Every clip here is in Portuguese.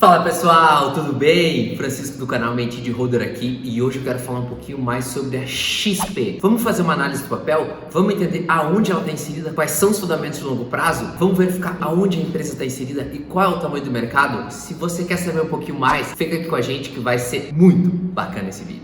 Fala pessoal, tudo bem? Francisco do canal Mente de Holder aqui e hoje eu quero falar um pouquinho mais sobre a XP. Vamos fazer uma análise do papel? Vamos entender aonde ela está inserida, quais são os fundamentos de longo prazo? Vamos verificar aonde a empresa está inserida e qual é o tamanho do mercado? Se você quer saber um pouquinho mais, fica aqui com a gente que vai ser muito bacana esse vídeo.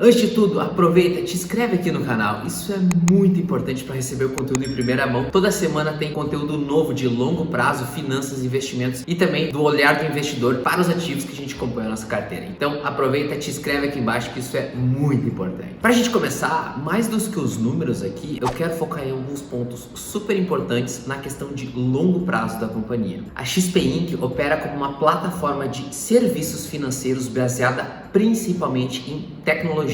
Antes de tudo, aproveita, te inscreve aqui no canal, isso é muito importante para receber o conteúdo em primeira mão. Toda semana tem conteúdo novo de longo prazo, finanças, investimentos e também do olhar do investidor para os ativos que a gente compõe na nossa carteira. Então aproveita, te inscreve aqui embaixo que isso é muito importante. Para a gente começar, mais dos que os números aqui, eu quero focar em alguns pontos super importantes na questão de longo prazo da companhia. A XP Inc. opera como uma plataforma de serviços financeiros baseada principalmente em tecnologia.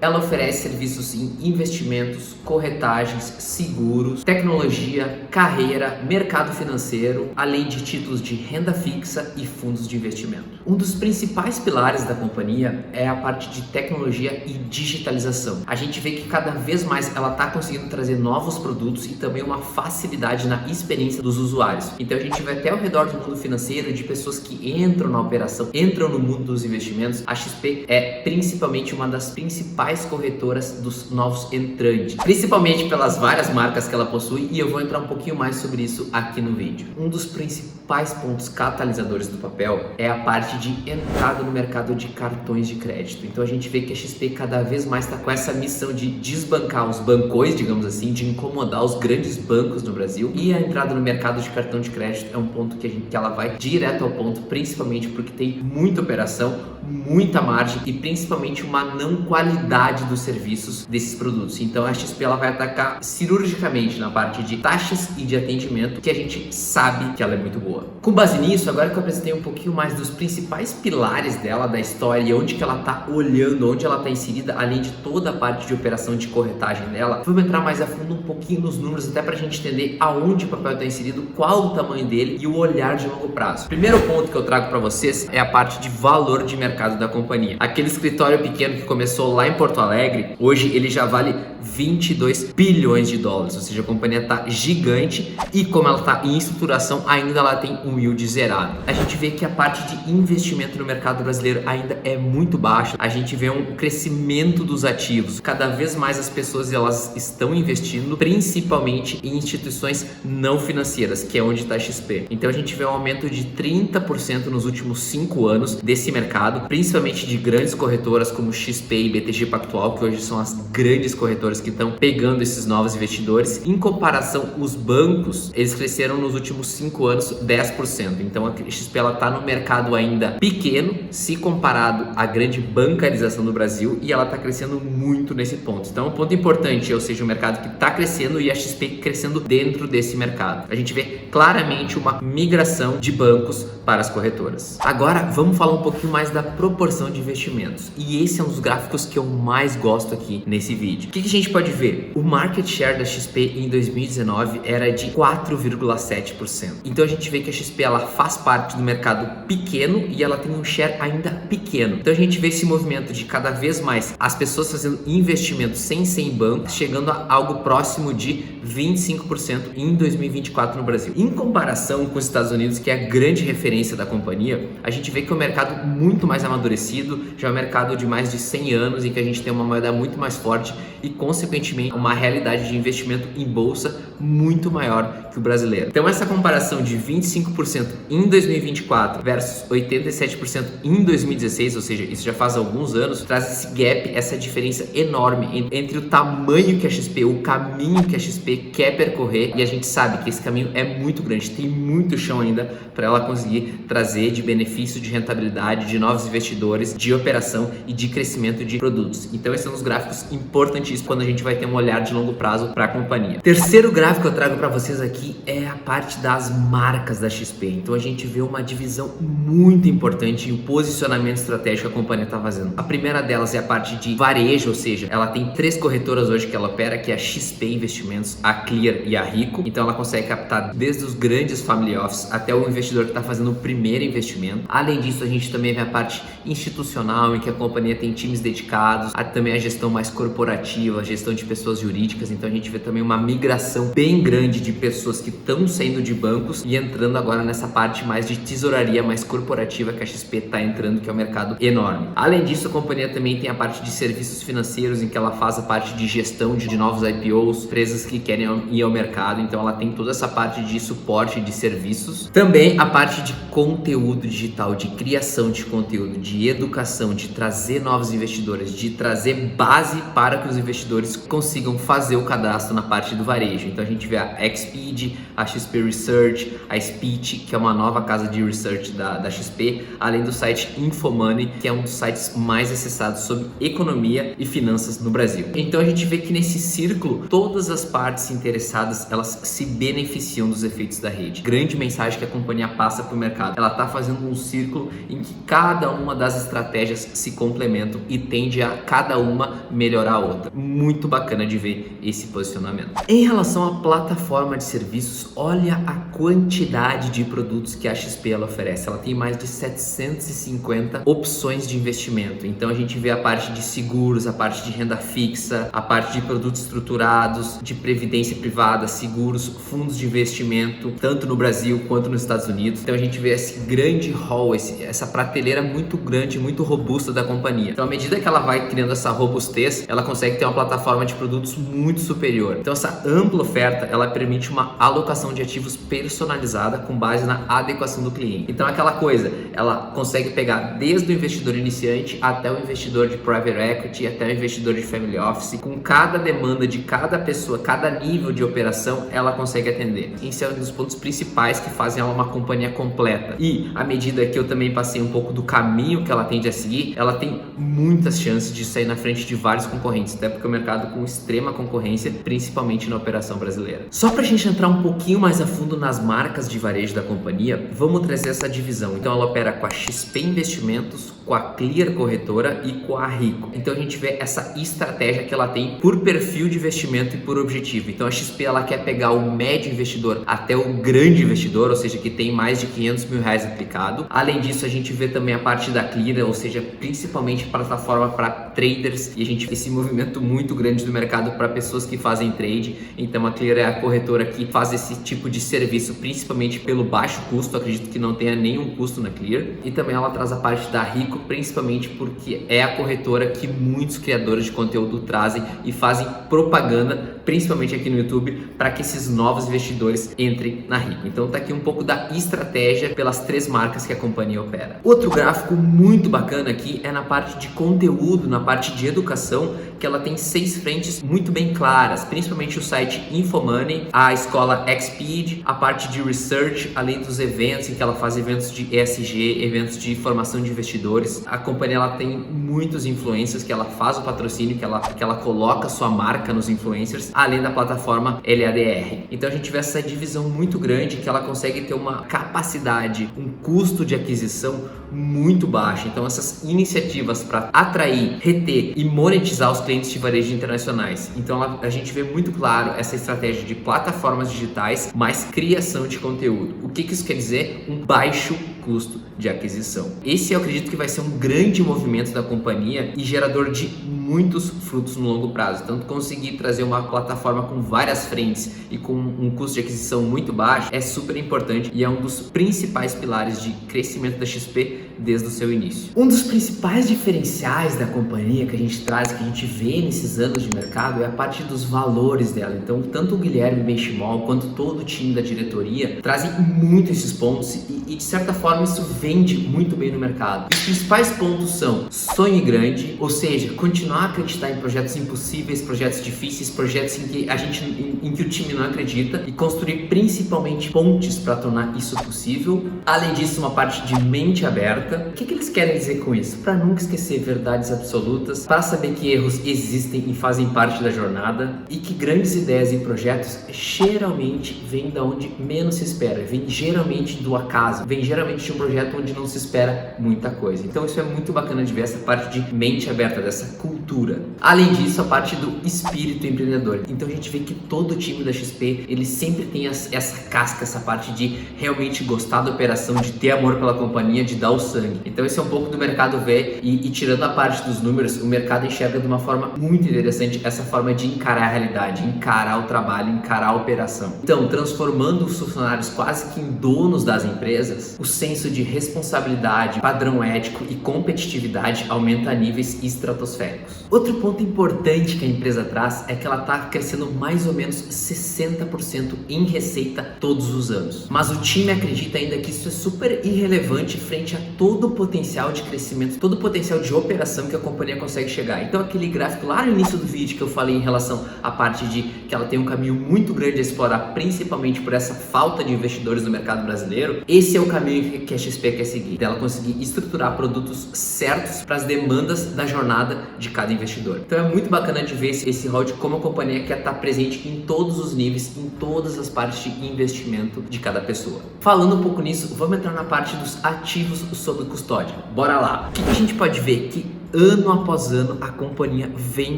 Ela oferece serviços em investimentos, corretagens, seguros, tecnologia, carreira, mercado financeiro, além de títulos de renda fixa e fundos de investimento. Um dos principais pilares da companhia é a parte de tecnologia e digitalização. A gente vê que cada vez mais ela está conseguindo trazer novos produtos e também uma facilidade na experiência dos usuários. Então a gente vai até ao redor do mundo financeiro, de pessoas que entram na operação, entram no mundo dos investimentos. A XP é principalmente uma das principais corretoras dos novos entrantes, principalmente pelas várias marcas que ela possui, e eu vou entrar um pouquinho mais sobre isso aqui no vídeo. Um dos principais pontos catalisadores do papel é a parte de entrada no mercado de cartões de crédito. Então a gente vê que a XP cada vez mais está com essa missão de desbancar os bancões, digamos assim, de incomodar os grandes bancos no Brasil, e a entrada no mercado de cartão de crédito é um ponto que ela vai direto ao ponto, principalmente porque tem muita operação, muita margem e principalmente uma não qualidade dos serviços desses produtos. Então a XP ela vai atacar cirurgicamente na parte de taxas e de atendimento, que a gente sabe que ela é muito boa. Com base nisso, agora que eu apresentei um pouquinho mais dos principais pilares dela, da história e onde que ela está olhando, onde ela está inserida, além de toda a parte de operação de corretagem dela, vamos entrar mais a fundo um pouquinho nos números, até para a gente entender aonde o papel está inserido, qual o tamanho dele e o olhar de longo prazo. Primeiro ponto que eu trago para vocês é a parte de valor de mercado da companhia. Aquele escritório pequeno que começou lá em Porto Alegre, hoje ele já vale 22 bilhões de dólares, ou seja, a companhia está gigante e como ela está em estruturação, ainda ela tem um yield zerado. A gente vê que a parte de investimento no mercado brasileiro ainda é muito baixa. A gente vê um crescimento dos ativos. Cada vez mais as pessoas elas estão investindo, principalmente em instituições não financeiras, que é onde está a XP. Então a gente vê um aumento de 30% nos últimos 5 anos desse mercado, principalmente de grandes corretoras como XP e BTG Pactual, que hoje são as grandes corretoras que estão pegando esses novos investidores. Em comparação, os bancos, eles cresceram nos últimos 5 anos 10%. Então a XP ela está no mercado ainda pequeno, se comparado à grande bancarização do Brasil, e ela está crescendo muito nesse ponto. Então é um ponto importante, ou seja, o mercado que está crescendo e a XP crescendo dentro desse mercado. A gente vê claramente uma migração de bancos para as corretoras. Agora vamos falar um pouquinho mais da proporção de investimentos, e esse é um dos gráficos que eu mais gosto aqui nesse vídeo. O que a gente pode ver? O market share da XP em 2019 era de 4,7%. Então a gente vê que a XP ela faz parte do mercado pequeno e ela tem um share ainda pequeno. Então a gente vê esse movimento de cada vez mais as pessoas fazendo investimentos sem ser em banco, chegando a algo próximo de 25% em 2024 no Brasil. Em comparação com os Estados Unidos, que é a grande referência da companhia, a gente vê que é um mercado muito mais amadurecido, já é um mercado de mais de 100 anos, em que a gente tem uma moeda muito mais forte e, consequentemente, uma realidade de investimento em bolsa muito maior que o brasileiro. Então essa comparação de 25% em 2024 versus 87% em 2016, ou seja, isso já faz alguns anos, traz esse gap, essa diferença enorme entre o tamanho que a XP, o caminho que a XP quer percorrer, e a gente sabe que esse caminho é muito grande, tem muito chão ainda para ela conseguir trazer de benefício, de rentabilidade, de novos investidores, de operação e de crescimento de produtos. Então esses são os gráficos importantíssimos quando a gente vai ter um olhar de longo prazo para a companhia. Terceiro gráfico que eu trago para vocês aqui é a parte das marcas da XP. Então a gente vê uma divisão muito importante e o posicionamento estratégico que a companhia está fazendo. A primeira delas é a parte de varejo, ou seja, ela tem 3 corretoras hoje que ela opera, que é a XP Investimentos, a Clear e a Rico. Então ela consegue captar desde os grandes family office até o investidor que está fazendo o primeiro investimento. Além disso, a gente também vê a parte institucional institucional, em que a companhia tem times dedicados, também a gestão mais corporativa, a gestão de pessoas jurídicas. Então a gente vê também uma migração bem grande de pessoas que estão saindo de bancos e entrando agora nessa parte mais de tesouraria, mais corporativa que a XP está entrando, que é um mercado enorme. Além disso, a companhia também tem a parte de serviços financeiros, em que ela faz a parte de gestão de novos IPOs, empresas que querem ir ao mercado. Então ela tem toda essa parte de suporte de serviços. Também a parte de conteúdo digital, de criação de conteúdo, de educação, de trazer novos investidores, de trazer base para que os investidores consigam fazer o cadastro na parte do varejo. Então a gente vê a Xpeed, a XP Research, a Speech, que é uma nova casa de research da XP, além do site Infomoney, que é um dos sites mais acessados sobre economia e finanças no Brasil. Então a gente vê que nesse círculo, todas as partes interessadas, elas se beneficiam dos efeitos da rede. Grande mensagem que a companhia passa para o mercado. Ela está fazendo um círculo em que cada uma das estratégias se complementam e tende a cada uma melhorar a outra. Muito bacana de ver esse posicionamento. Em relação à plataforma de serviços, olha a quantidade de produtos que a XP ela oferece. Ela tem mais de 750 opções de investimento. Então a gente vê a parte de seguros, a parte de renda fixa, a parte de produtos estruturados, de previdência privada, seguros, fundos de investimento, tanto no Brasil quanto nos Estados Unidos. Então a gente vê esse grande hall, essa prateleira muito grande, muito robusta da companhia. Então à medida que ela vai criando essa robustez, ela consegue ter uma plataforma de produtos muito superior. Então essa ampla oferta, ela permite uma alocação de ativos personalizada com base na adequação do cliente. Então aquela coisa, ela consegue pegar desde o investidor iniciante até o investidor de private equity, até o investidor de family office, com cada demanda de cada pessoa, cada nível de operação, ela consegue atender. Esse é um dos pontos principais que fazem ela uma companhia completa. E à medida que eu também passei um pouco do caminho que ela tende a seguir, ela tem muitas chances de sair na frente de vários concorrentes, até porque é um mercado com extrema concorrência, principalmente na operação brasileira. Só pra gente entrar um pouquinho mais a fundo nas marcas de varejo da companhia, vamos trazer essa divisão. Então ela opera com a XP Investimentos, com a Clear Corretora e com a Rico. Então a gente vê essa estratégia que ela tem por perfil de investimento e por objetivo. Então a XP ela quer pegar o médio investidor até o grande investidor, ou seja, que tem mais de 500 mil reais aplicado. Além disso, a gente vê também a parte da Clear, ou seja, principalmente plataforma para traders, e a gente vê esse movimento muito grande do mercado para pessoas que fazem trade. Então a Clear é a corretora que faz esse tipo de serviço, principalmente pelo baixo custo. Acredito que não tenha nenhum custo na Clear. E também ela traz a parte da Rico, principalmente porque é a corretora que muitos criadores de conteúdo trazem e fazem propaganda, principalmente aqui no YouTube, para que esses novos investidores entrem na Rico. Então tá aqui um pouco da estratégia pelas três marcas que a companhia opera. Outro gráfico muito bacana aqui é na parte de conteúdo, na parte de educação, que ela tem 6 frentes muito bem claras, principalmente o site Infomoney, a escola Xpeed, a parte de research, além dos eventos, em que ela faz eventos de ESG, eventos de formação de investidores. A companhia ela tem muitos influencers que ela faz o patrocínio, que ela coloca sua marca nos influencers, além da plataforma LADR. Então a gente vê essa divisão muito grande, que ela consegue ter uma capacidade, um custo de aquisição muito baixo. Então essas iniciativas para atrair, reter e monetizar os clientes de varejo internacionais. Então a gente vê muito claro essa estratégia de plataformas digitais mais criação de conteúdo. O que isso quer dizer? Um baixo custo de aquisição. Esse eu acredito que vai ser um grande movimento da companhia e gerador de muitos frutos no longo prazo. Tanto conseguir trazer uma plataforma com várias frentes e com um custo de aquisição muito baixo é super importante e é um dos principais pilares de crescimento da XP desde o seu início. Um dos principais diferenciais da companhia que a gente traz, que a gente vê nesses anos de mercado, é a parte dos valores dela. Então, tanto o Guilherme Benchimol quanto todo o time da diretoria trazem muito esses pontos e de certa forma isso vende muito bem no mercado. Os principais pontos são sonhe grande, ou seja, continuar a acreditar em projetos impossíveis, projetos difíceis, projetos em que o time não acredita e construir principalmente pontes para tornar isso possível. Além disso, uma parte de mente aberta. O que eles querem dizer com isso? Para nunca esquecer verdades absolutas, para saber que erros existem e fazem parte da jornada e que grandes ideias e projetos geralmente vêm da onde menos se espera, vem geralmente do acaso, vem geralmente de um projeto onde não se espera muita coisa. Então isso é muito bacana de ver, essa parte de mente aberta, dessa cultura. Além disso, a parte do espírito empreendedor. Então a gente vê que todo o time da XP, ele sempre tem essa casca, essa parte de realmente gostar da operação, de ter amor pela companhia, de dar o sangue. Então esse é um pouco do mercado ver e tirando a parte dos números, o mercado enxerga de uma forma muito interessante essa forma de encarar a realidade, encarar o trabalho, encarar a operação. Então, transformando os funcionários quase que em donos das empresas, o senso de responsabilidade, padrão ético e competitividade aumenta a níveis estratosféricos. Outro ponto importante que a empresa traz é que ela está crescendo mais ou menos 60% em receita todos os anos. Mas o time acredita ainda que isso é super irrelevante frente a todo o potencial de crescimento, todo o potencial de operação que a companhia consegue chegar. Então aquele gráfico lá no início do vídeo que eu falei em relação à parte de que ela tem um caminho muito grande a explorar, principalmente por essa falta de investidores no mercado brasileiro, esse é o caminho que a XP quer seguir, dela conseguir estruturar produtos certos para as demandas da jornada de cada investidor. Então é muito bacana de ver esse rol de como a companhia quer estar presente em todos os níveis, em todas as partes de investimento de cada pessoa. Falando um pouco nisso, vamos entrar na parte dos ativos sob custódia. Bora lá! O que a gente pode ver? Que ano após ano a companhia vem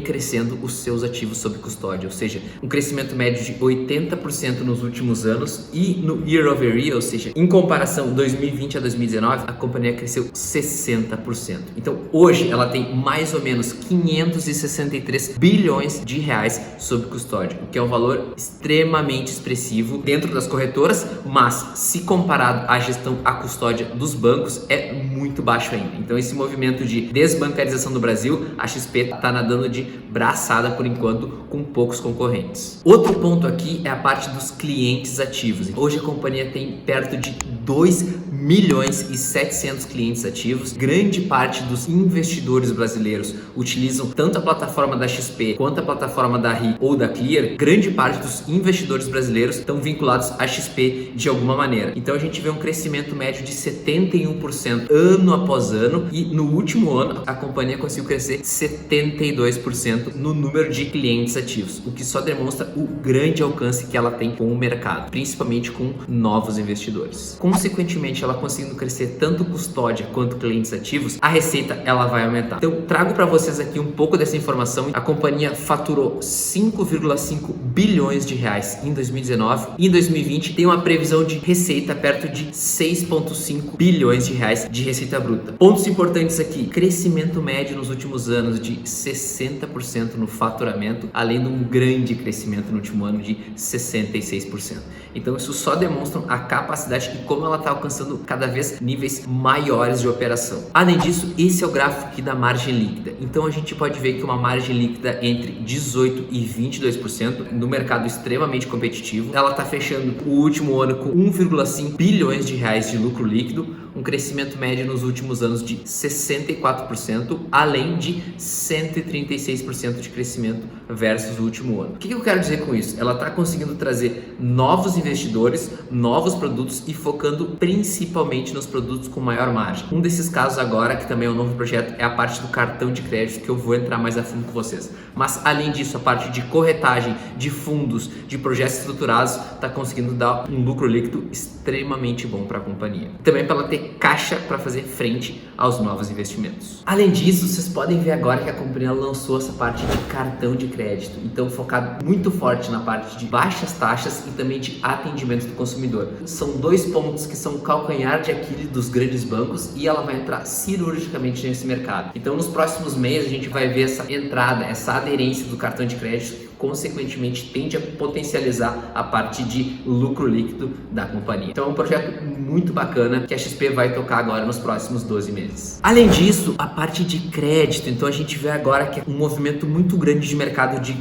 crescendo os seus ativos sob custódia, ou seja, um crescimento médio de 80% nos últimos anos e no year over year, ou seja, em comparação 2020 a 2019, a companhia cresceu 60%. Então hoje ela tem mais ou menos 563 bilhões de reais sob custódia, o que é um valor extremamente expressivo dentro das corretoras, mas se comparado à gestão, à custódia dos bancos, é muito baixo ainda. Então esse movimento de desbancarização do Brasil, a XP está nadando de braçada por enquanto, com poucos concorrentes. Outro ponto aqui é a parte dos clientes ativos. Hoje a companhia tem perto de 2.700.000 clientes ativos. Grande parte dos investidores brasileiros utilizam tanto a plataforma da XP quanto a plataforma da RI ou da Clear. Grande parte dos investidores brasileiros estão vinculados à XP de alguma maneira. Então a gente vê um crescimento médio de 71% ano após ano e no último ano a companhia conseguiu crescer 72% no número de clientes ativos, o que só demonstra o grande alcance que ela tem com o mercado, principalmente com novos investidores. Consequentemente, ela conseguindo crescer tanto custódia quanto clientes ativos, a receita ela vai aumentar. Então, trago para vocês aqui um pouco dessa informação. A companhia faturou 5,5 bilhões de reais em 2019 e em 2020 tem uma previsão de receita perto de 6,5 bilhões de reais de receita bruta. Pontos importantes aqui: crescimento médio nos últimos anos de 60% no faturamento, além de um grande crescimento no último ano de 66%. Então isso só demonstra a capacidade e como ela está alcançando cada vez níveis maiores de operação. Além disso, esse é o gráfico aqui da margem líquida. Então a gente pode ver que uma margem líquida entre 18% e 22% no mercado extremamente competitivo. Ela está fechando o último ano com 1,5 bilhões de reais de lucro líquido, um crescimento médio nos últimos anos de 64%, além de 136% de crescimento versus o último ano. O que eu quero dizer com isso? Ela está conseguindo trazer novos investidores, novos produtos e focando principalmente nos produtos com maior margem. Um desses casos agora, que também é um novo projeto, é a parte do cartão de crédito, que eu vou entrar mais a fundo com vocês. Mas além disso, a parte de corretagem de fundos, de projetos estruturados, está conseguindo dar um lucro líquido extremamente bom para a companhia. Também para ela ter caixa para fazer frente aos novos investimentos. Além disso, vocês podem ver agora que a companhia lançou essa parte de cartão de crédito, então focado muito forte na parte de baixas taxas e também de atendimento do consumidor. São dois pontos que são o calcanhar de Aquiles dos grandes bancos e ela vai entrar cirurgicamente nesse mercado. Então nos próximos meses a gente vai ver essa entrada, essa aderência do cartão de crédito, que consequentemente tende a potencializar a parte de lucro líquido da companhia. Então é um projeto muito bacana que a XP vai tocar agora nos próximos 12 meses. Além disso, a parte de crédito, então a gente vê agora que é um movimento muito grande de mercado de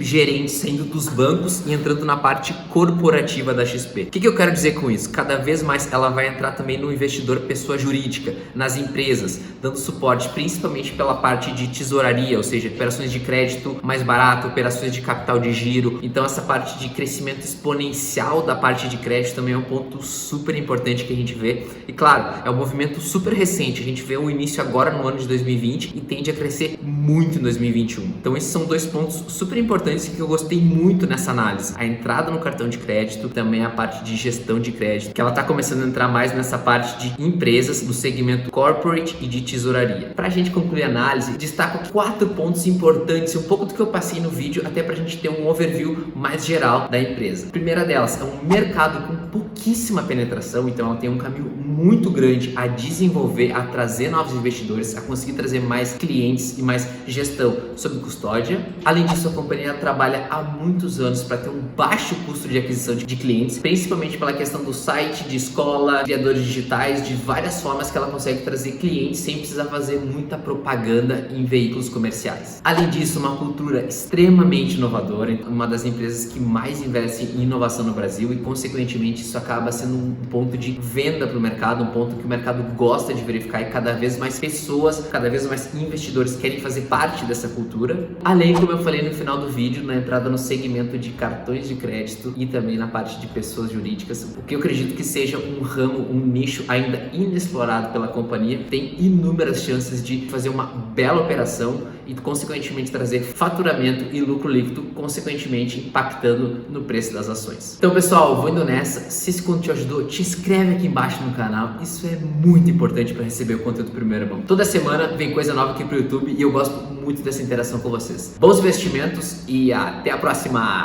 gerentes saindo dos bancos e entrando na parte corporativa da XP. O que eu quero dizer com isso? Cada vez mais ela vai entrar também no investidor pessoa jurídica, nas empresas, dando suporte principalmente pela parte de tesouraria, ou seja, operações de crédito mais barato, operações de capital de giro. Então essa parte de crescimento exponencial da parte de crédito também é um ponto super importante que a gente vê. E claro, é um movimento super recente. A gente vê o início agora no ano de 2020 e tende a crescer muito em 2021. Então esses são dois pontos super importantes que eu gostei muito nessa análise. A entrada no cartão de crédito, também a parte de gestão de crédito, que ela está começando a entrar mais nessa parte de empresas do segmento corporate e de tesouraria. Para a gente concluir a análise, destaco 4 pontos importantes, um pouco do que eu passei no vídeo, até para a gente ter um overview mais geral da empresa. A primeira delas é um mercado com pouquíssima penetração, então ela tem um caminho muito grande a desenvolver, a trazer novos investidores, a conseguir trazer mais clientes e mais gestão sob custódia. Além disso, a companhia trabalha há muitos anos para ter um baixo custo de aquisição de clientes, principalmente pela questão do site, de escola, criadores digitais, de várias formas que ela consegue trazer clientes sem precisar fazer muita propaganda em veículos comerciais. Além disso, uma cultura extremamente inovadora, uma das empresas que mais investe em inovação no Brasil e, consequentemente, isso acaba sendo um ponto de venda para o mercado, um ponto que o mercado gosta de verificar e cada vez mais pessoas, cada vez mais investidores querem fazer parte dessa cultura. Além, como eu falei no final do vídeo, na entrada no segmento de cartões de crédito e também na parte de pessoas jurídicas, o que eu acredito que seja um ramo, um nicho ainda inexplorado pela companhia, tem inúmeras chances de fazer uma bela operação e, consequentemente, trazer faturamento e lucro líquido, consequentemente impactando no preço das ações. Então, pessoal, vou indo nessa. Se esse conteúdo te ajudou, te inscreve aqui embaixo no canal. Isso é muito importante para receber o conteúdo primeiro mão. Toda semana vem coisa nova aqui pro YouTube e eu gosto muito dessa interação com vocês. Bons investimentos e até a próxima!